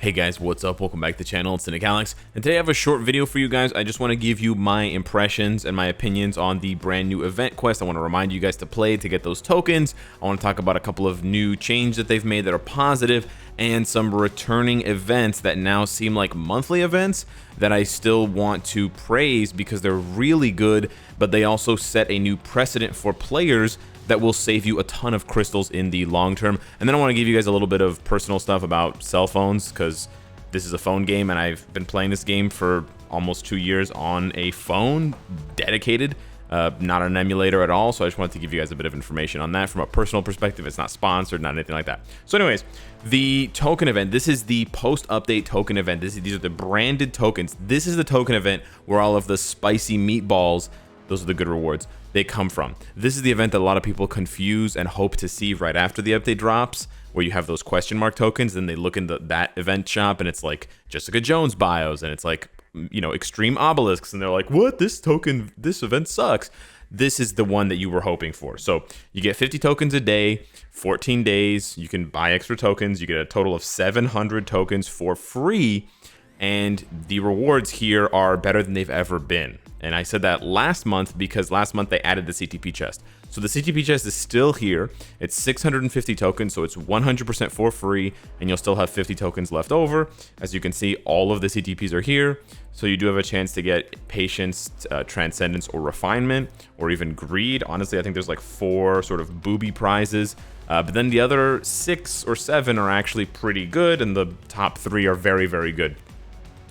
Hey guys, what's up? Welcome back to the channel. It's Cynicalex, and today I have a short video for you guys. I just want to give you my impressions and my opinions on the brand new event quest. I want to remind you guys to play to get those tokens. I want to talk about a couple of new changes that they've made that are positive, and some returning events that now seem like monthly events that I still want to praise because they're really good, but they also set a new precedent for players that will save you a ton of crystals in the long term. And then I want to give you guys a little bit of personal stuff about cell phones, because this is a phone game and I've been playing this game for almost 2 years on a phone dedicated, not an emulator at all. So I just wanted to give you guys a bit of information on that from a personal perspective. It's not sponsored, not anything like that. So anyways, the token event, this is the post-update token event. These are the branded tokens. This is the token event where all of the spicy meatballs, those are the good rewards, they come from. This is the event that a lot of people confuse and hope to see right after the update drops, where you have those question mark tokens, and they look in that event shop and it's like Jessica Jones bios and it's like, you know, extreme obelisks, and they're like, what, this event sucks. This is the one that you were hoping for. So you get 50 tokens a day, 14 days, you can buy extra tokens, you get a total of 700 tokens for free, and the rewards here are better than they've ever been. And I said that last month because last month they added the CTP chest. So the CTP chest is still here. It's 650 tokens, so it's 100% for free, and you'll still have 50 tokens left over. As you can see, all of the CTPs are here. So you do have a chance to get Patience, Transcendence, or Refinement, or even Greed. Honestly, I think there's like 4 sort of booby prizes. But then the other 6 or 7 are actually pretty good, and the top 3 are very, very good.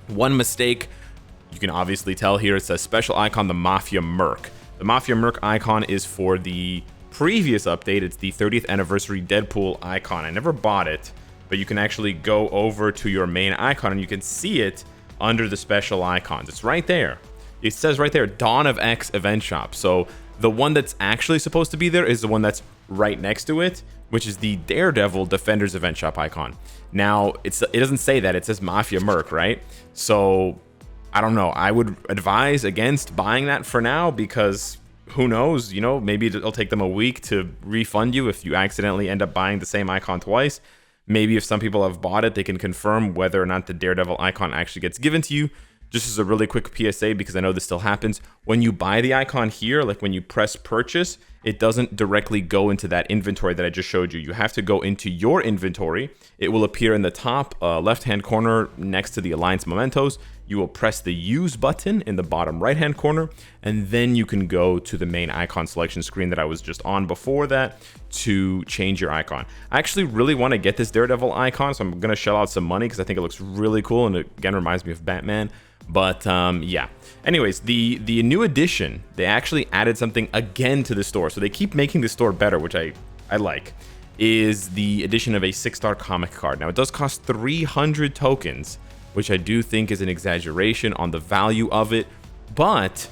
One mistake, you can obviously tell here, it says special icon, the Mafia Merc. The Mafia Merc icon is for the previous update. It's the 30th anniversary Deadpool icon. I never bought it, but you can actually go over to your main icon and you can see it under the special icons. It's right there. It says right there, Dawn of X event shop. So the one that's actually supposed to be there is the one that's right next to it, which is the Daredevil Defenders event shop icon. Now, it doesn't say that. It says Mafia Merc, right? So I don't know. I would advise against buying that for now, because who knows, you know, maybe it'll take them a week to refund you if you accidentally end up buying the same icon twice. Maybe if some people have bought it, they can confirm whether or not the Daredevil icon actually gets given to you. Just as a really quick PSA, because I know this still happens, when you buy the icon here, like when you press purchase, it doesn't directly go into that inventory that I just showed you. You have to go into your inventory. It will appear in the top left-hand corner next to the Alliance Mementos. You will press the use button in the bottom right-hand corner, and then you can go to the main icon selection screen that I was just on before that to change your icon. I actually really want to get this Daredevil icon, so I'm going to shell out some money because I think it looks really cool, and it again reminds me of Batman. But yeah, anyways, the new edition, they actually added something again to the store, so they keep making the store better, which I like, is the addition of a 6-star comic card. Now, it does cost 300 tokens, which I do think is an exaggeration on the value of it, but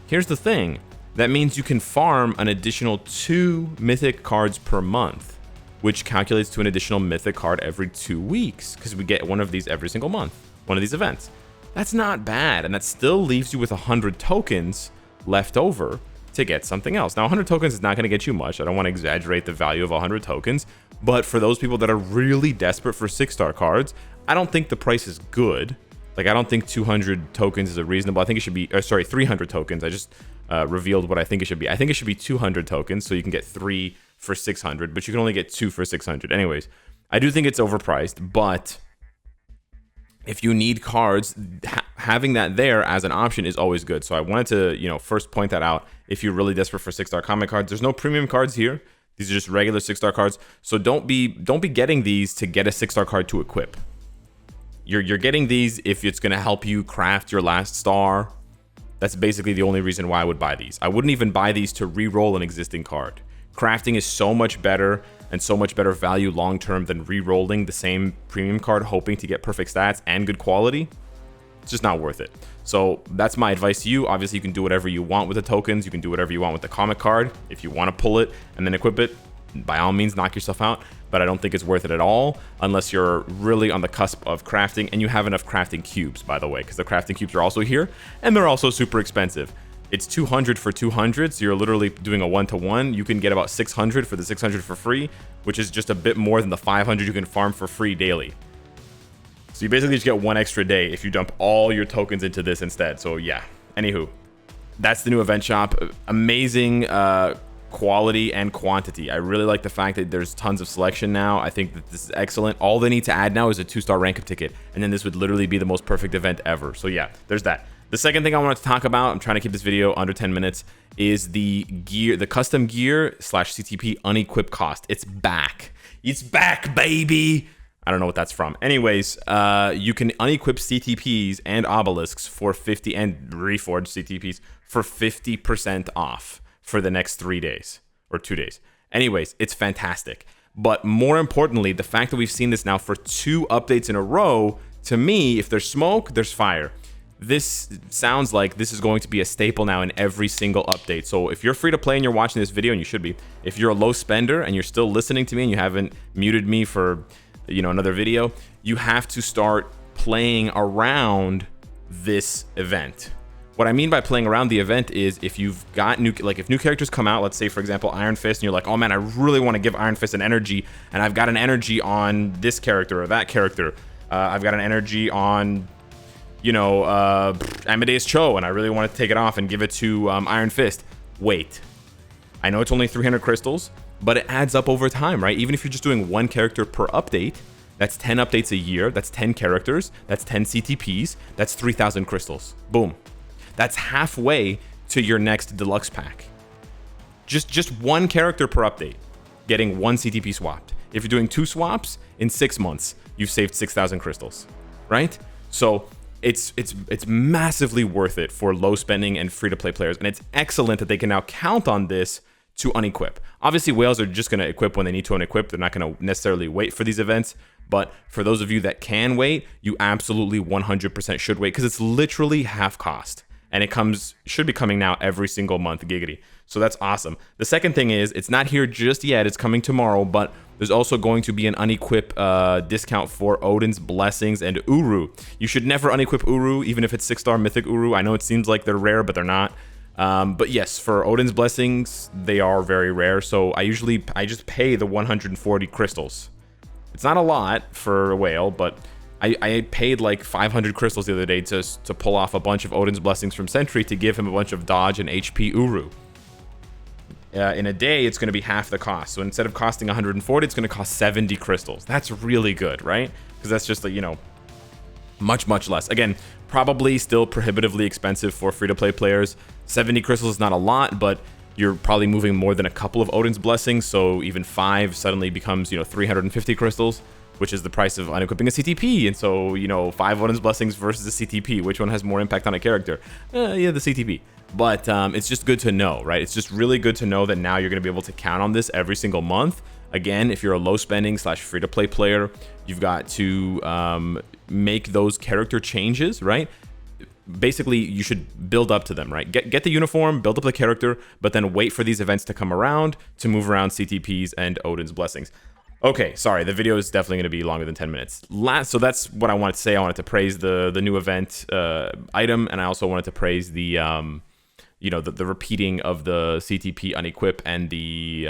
here's the thing. That means you can farm an additional 2 mythic cards per month, which calculates to an additional mythic card every 2 weeks, because we get one of these every single month, one of these events. That's not bad, and that still leaves you with 100 tokens left over to get something else. Now, 100 tokens is not going to get you much. I don't want to exaggerate the value of 100 tokens, but for those people that are really desperate for 6-star cards, I don't think the price is good. Like, I don't think 200 tokens is a reasonable. I think it should be, 300 tokens. I just revealed what I think it should be. I think it should be 200 tokens, so you can get 3 for 600, but you can only get 2 for 600. Anyways, I do think it's overpriced, but if you need cards, having that there as an option is always good. So I wanted to, you know, first point that out. If you're really desperate for 6-star comic cards, there's no premium cards here. These are just regular 6-star cards. So don't be getting these to get a 6-star card to equip. You're getting these if it's going to help you craft your last star. That's basically the only reason why I would buy these. I wouldn't even buy these to re-roll an existing card. Crafting is so much better and so much better value long-term than re-rolling the same premium card hoping to get perfect stats and good quality. It's just not worth it. So that's my advice to you. Obviously, you can do whatever you want with the tokens. You can do whatever you want with the comic card. If you want to pull it and then equip it, by all means, knock yourself out. But I don't think it's worth it at all unless you're really on the cusp of crafting and you have enough crafting cubes, by the way, because the crafting cubes are also here and they're also super expensive. It's 200 for 200, so you're literally doing a 1-to-1. You can get about 600 for the 600 for free, which is just a bit more than the 500 you can farm for free daily. So you basically just get 1 extra day if you dump all your tokens into this instead. So yeah, anywho, that's the new event shop. Amazing quality and quantity. I really like the fact that there's tons of selection now. I think that this is excellent. All they need to add now is a 2-star rank up ticket, and then this would literally be the most perfect event ever. So yeah, there's that. The second thing I wanted to talk about, I'm trying to keep this video under 10 minutes, is the gear, the custom gear / CTP unequip cost. It's back. It's back, baby. I don't know what that's from. Anyways, you can unequip CTPs and obelisks for 50 and reforged CTPs for 50% off for the next 3 days or 2 days. Anyways, it's fantastic. But more importantly, the fact that we've seen this now for 2 updates in a row, to me, if there's smoke, there's fire. This sounds like this is going to be a staple now in every single update. So if you're free to play and you're watching this video, and you should be, if you're a low spender and you're still listening to me and you haven't muted me for, you know, another video, you have to start playing around this event. What I mean by playing around the event is if you've got new, like if new characters come out, let's say for example Iron Fist, and you're like, oh man, I really want to give Iron Fist an energy, and I've got an energy on this character or that character. I've got an energy on, you know, Amadeus Cho, and I really want to take it off and give it to Iron Fist. Wait, I know it's only 300 crystals, but it adds up over time, right? Even if you're just doing 1 character per update, that's 10 updates a year, that's 10 characters, that's 10 CTPs, that's 3,000 crystals. Boom. That's halfway to your next deluxe pack. Just 1 character per update, getting 1 CTP swapped. If you're doing 2 swaps in 6 months, you've saved 6,000 crystals, right? So it's massively worth it for low spending and free to play players, and it's excellent that they can now count on this to unequip. Obviously, whales are just going to equip when they need to unequip. They're not going to necessarily wait for these events. But for those of you that can wait, you absolutely 100% should wait, because it's literally half cost. And it should be coming now every single month, giggity. So that's awesome. The second thing is, it's not here just yet. It's coming tomorrow, but there's also going to be an unequip discount for Odin's Blessings and Uru. You should never unequip Uru, even if it's 6-star Mythic Uru. I know it seems like they're rare, but they're not. But yes, for Odin's Blessings, they are very rare. So I just pay the 140 crystals. It's not a lot for a whale, but I paid like 500 crystals the other day to pull off a bunch of Odin's Blessings from Sentry to give him a bunch of dodge and HP Uru. In a day, it's going to be half the cost. So instead of costing 140, it's going to cost 70 crystals. That's really good, right? Because that's just, you know, much less. Again, probably still prohibitively expensive for free-to-play players. 70 crystals is not a lot, but you're probably moving more than a couple of Odin's Blessings, so even 5 suddenly becomes, you know, 350 crystals, which is the price of unequipping a CTP. And so, you know, 5 Odin's Blessings versus a CTP, which one has more impact on a character? Yeah, the CTP. But it's just good to know, right? It's just really good to know that now you're going to be able to count on this every single month. Again, if you're a low spending / free-to-play player, you've got to make those character changes, right? Basically, you should build up to them, right? Get the uniform, build up the character, but then wait for these events to come around to move around CTPs and Odin's Blessings. Okay, sorry, the video is definitely going to be longer than 10 minutes. So that's what I wanted to say. I wanted to praise the new event item, and I also wanted to praise the you know, the repeating of the CTP unequip and the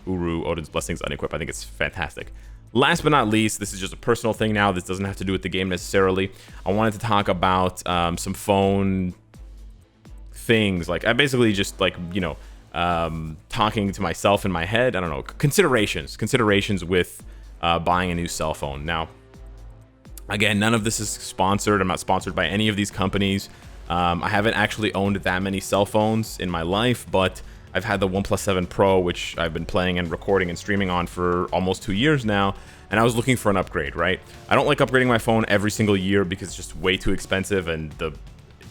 Uru Odin's Blessings unequip. I think it's fantastic. Last but not least, this is just a personal thing now. This doesn't have to do with the game necessarily. I wanted to talk about some phone things. Like, I basically just, like, you know, talking to myself in my head. I don't know, considerations with buying a new cell phone. Now, again, none of this is sponsored. I'm not sponsored by any of these companies. I haven't actually owned that many cell phones in my life, but I've had the OnePlus 7 Pro, which I've been playing and recording and streaming on for almost 2 years now, and I was looking for an upgrade, right? I don't like upgrading my phone every single year because it's just way too expensive and the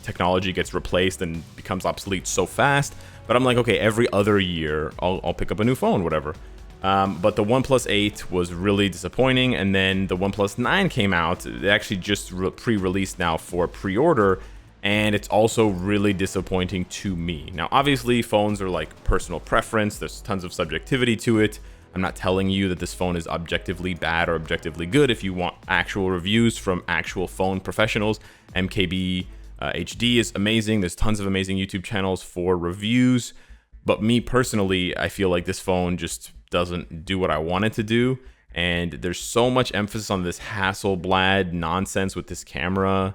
technology gets replaced and becomes obsolete so fast. But I'm like, okay, every other year I'll pick up a new phone, whatever. But the OnePlus 8 was really disappointing, and then the OnePlus 9 came out. It actually just pre-released now for pre-order, and it's also really disappointing to me. Now, obviously, phones are like personal preference. There's tons of subjectivity to it. I'm not telling you that this phone is objectively bad or objectively good. If you want actual reviews from actual phone professionals, MKB HD is amazing. There's tons of amazing YouTube channels for reviews. But me personally, I feel like this phone just doesn't do what I want it to do. And there's so much emphasis on this Hasselblad nonsense with this camera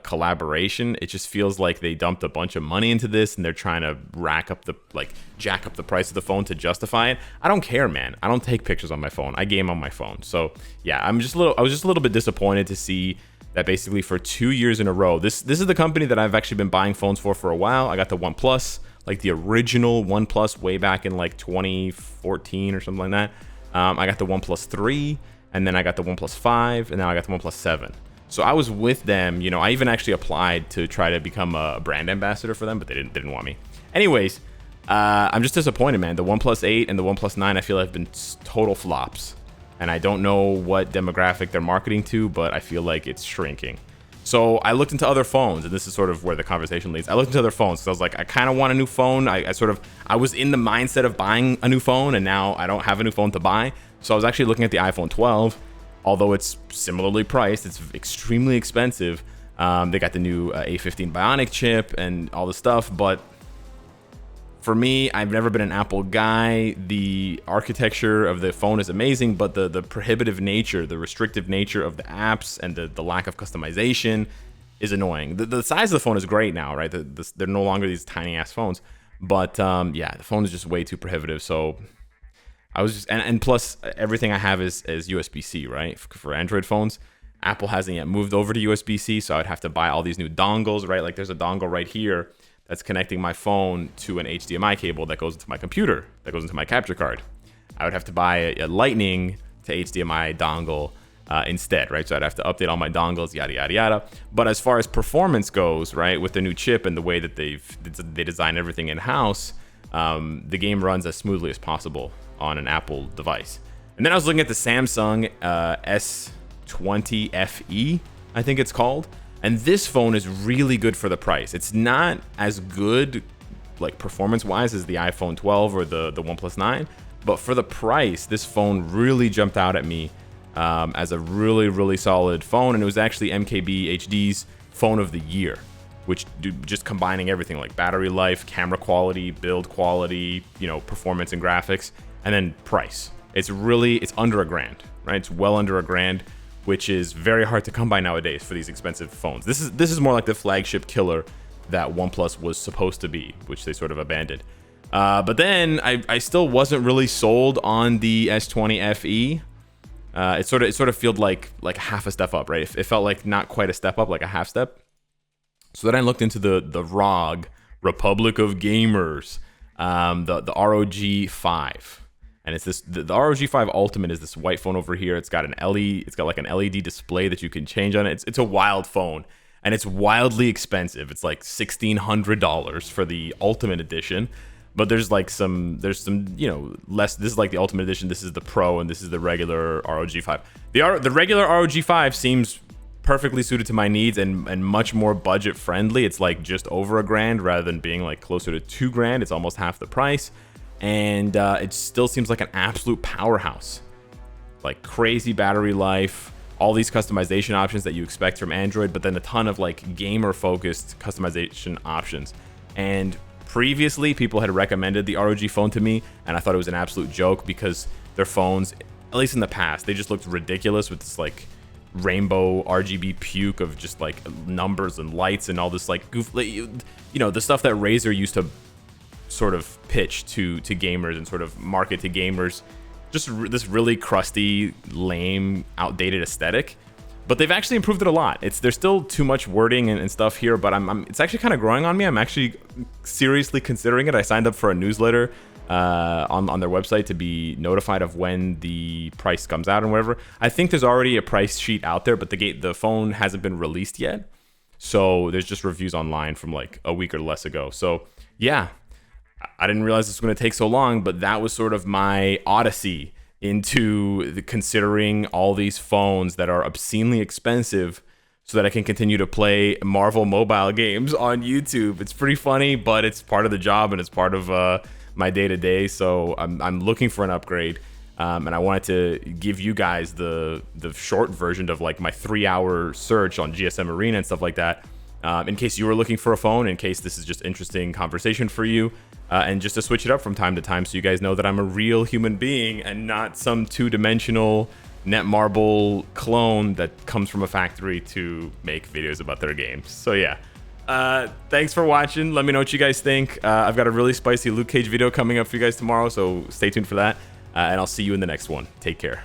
collaboration. It just feels like they dumped a bunch of money into this and they're trying to jack up the price of the phone to justify it. I don't care, man. I don't take pictures on my phone. I game on my phone. So yeah, I was just a little bit disappointed to see that basically for 2 years in a row, this is the company that I've actually been buying phones for a while. I got the OnePlus, like the original OnePlus way back in like 2014 or something like that. I got the OnePlus 3, and then I got the OnePlus 5, and now I got the OnePlus 7. So I was with them, you know. I even actually applied to try to become a brand ambassador for them, but they didn't want me. Anyways, I'm just disappointed, man. The OnePlus 8 and the OnePlus 9 I feel have been total flops, and I don't know what demographic they're marketing to, but I feel like it's shrinking. So I looked into other phones, and this is sort of where the conversation leads. I looked into other phones because I was like, I kind of want a new phone. I was in the mindset of buying a new phone, and now I don't have a new phone to buy. So I was actually looking at the iPhone 12. Although it's similarly priced, it's extremely expensive. They got the new A15 Bionic chip and all this stuff, but for me, I've never been an Apple guy. The architecture of the phone is amazing, but the prohibitive nature, the restrictive nature of the apps and the lack of customization is annoying. The size of the phone is great now, right? They're no longer these tiny ass phones, but yeah, the phone is just way too prohibitive. So I was just, and plus everything I have is USB-C, right? For Android phones, Apple hasn't yet moved over to USB-C, so I'd have to buy all these new dongles, right? Like there's a dongle right here that's connecting my phone to an HDMI cable that goes into my computer, that goes into my capture card. I would have to buy a Lightning to HDMI dongle instead, right? So I'd have to update all my dongles, yada, yada, yada. But as far as performance goes, right, with the new chip and the way that they design everything in-house, the game runs as smoothly as possible on an Apple device. And then I was looking at the Samsung S20 FE, I think it's called. And this phone is really good for the price. It's not as good, like performance-wise, as the iPhone 12 or the OnePlus 9. But for the price, this phone really jumped out at me as a really, really solid phone. And it was actually MKBHD's Phone of the Year, which just combining everything like battery life, camera quality, build quality, you know, performance and graphics, and then price. It's under $1,000, right? It's well under $1,000, which is very hard to come by nowadays for these expensive phones. This is more like the flagship killer that OnePlus was supposed to be, which they sort of abandoned. But then I still wasn't really sold on the S20 FE. It sort of felt like half a step up, right? It felt like not quite a step up, like a half step. So then I looked into the ROG, Republic of Gamers, the ROG 5. And it's this, the ROG 5 Ultimate is this white phone over here. It's got like an LED display that you can change on it. It's a wild phone, and it's wildly expensive. It's like $1,600 for the Ultimate Edition. But there's some, you know, less. This is like the Ultimate Edition. This is the Pro, and this is the regular ROG 5. The regular ROG 5 seems perfectly suited to my needs and much more budget friendly. It's like just over $1,000 rather than being like closer to $2,000. It's almost half the price. And it still seems like an absolute powerhouse. Like crazy battery life, all these customization options that you expect from Android, but then a ton of like gamer-focused customization options. And previously, people had recommended the ROG phone to me, and I thought it was an absolute joke because their phones, at least in the past, they just looked ridiculous with this like rainbow RGB puke of just like numbers and lights and all this like goof, you know, the stuff that Razer used to sort of pitch to gamers and sort of market to gamers, just this really crusty, lame, outdated aesthetic. But they've actually improved it a lot. There's still too much wording and stuff here, but it's actually kind of growing on me. I'm actually seriously considering it. I signed up for a newsletter on their website to be notified of when the price comes out and whatever. I think there's already a price sheet out there, but the phone hasn't been released yet. So there's just reviews online from like a week or less ago. So yeah, I didn't realize this was going to take so long, but that was sort of my odyssey into considering all these phones that are obscenely expensive so that I can continue to play Marvel mobile games on YouTube. It's pretty funny, but it's part of the job and it's part of my day-to-day. So I'm looking for an upgrade, and I wanted to give you guys the short version of like my 3-hour search on GSM Arena and stuff like that, in case you were looking for a phone, in case this is just interesting conversation for you. and just to switch it up from time to time so you guys know that I'm a real human being and not some two-dimensional Netmarble clone that comes from a factory to make videos about their games. So yeah, thanks for watching. Let me know what you guys think. I've got a really spicy Luke Cage video coming up for you guys tomorrow, so stay tuned for that, and I'll see you in the next one. Take care.